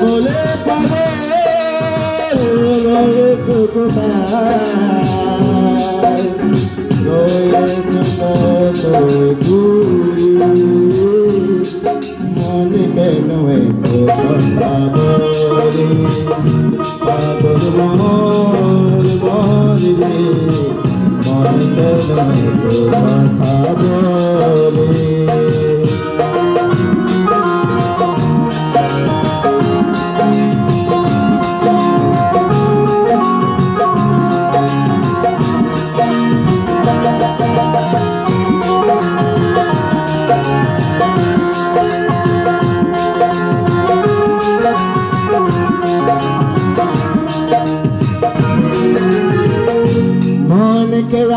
বলে পাগল কোথায় মনে কেন কথা বলে পাগল মন মনে মনে কেন কথা বলে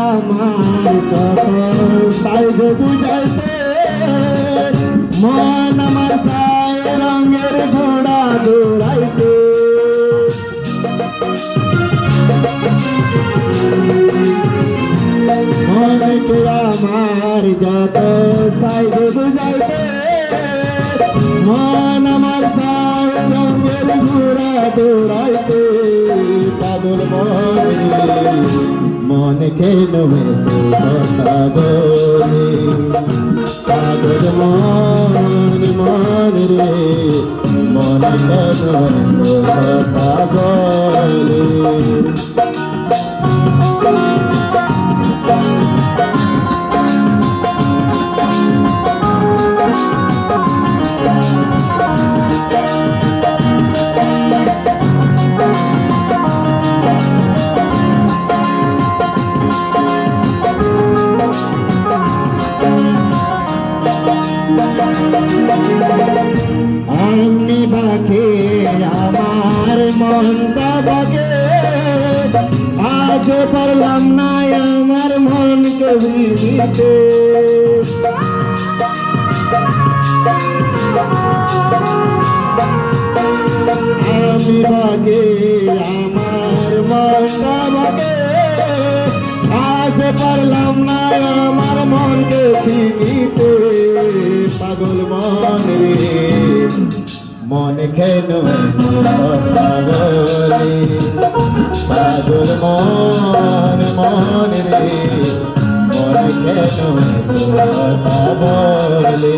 আমার যত সাইজ বুঝাইছে মন আমার সাই রঙের ঘোড়া দৌড়াইতে মনকে আমার যত সাইজ বুঝাইছে মন আমার সাই রঙের ঘোড়া দৌড়াইতে পাগল মনে কেন কথা বলে পাগল মন রে মনে কেন কথা বলে আমি বাকে আমার মনটা বাকে আজ পারলাম না আমার মনকে বুঝিতে আমি বাকে আমার মনটা বাকে আজ পারলাম না আমার মনকে চিনিতে পাগল মন রে মনে কেন কথা বলে পাগল মন রে মনে কেন কথা বলে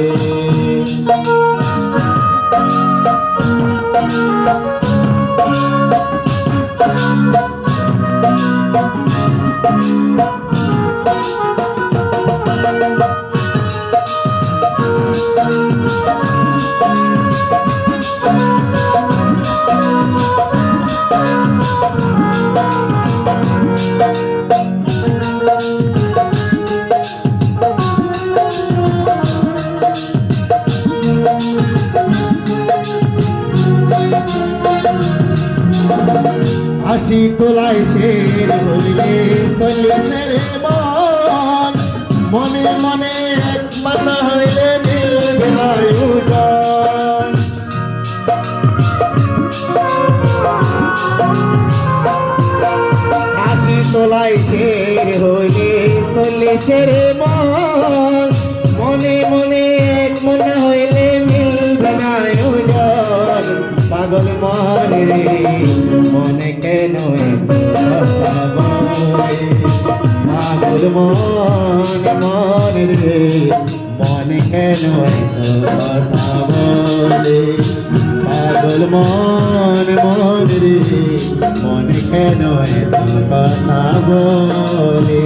হাসি তোলায় শের হইলে চলিছে রে মন মনে মনে এক মানা হইলে মিলবে না উজান হাসি তোলায় শের হইলে চলিছে রে মন মনে মনে এক মানা হইলে মিলবে না উজান পাগল মন রে মনে কেন কথা বলে পাগল মন রে মনে কেন কথা বলে পাগল মন রে মনে কেন কথা বলে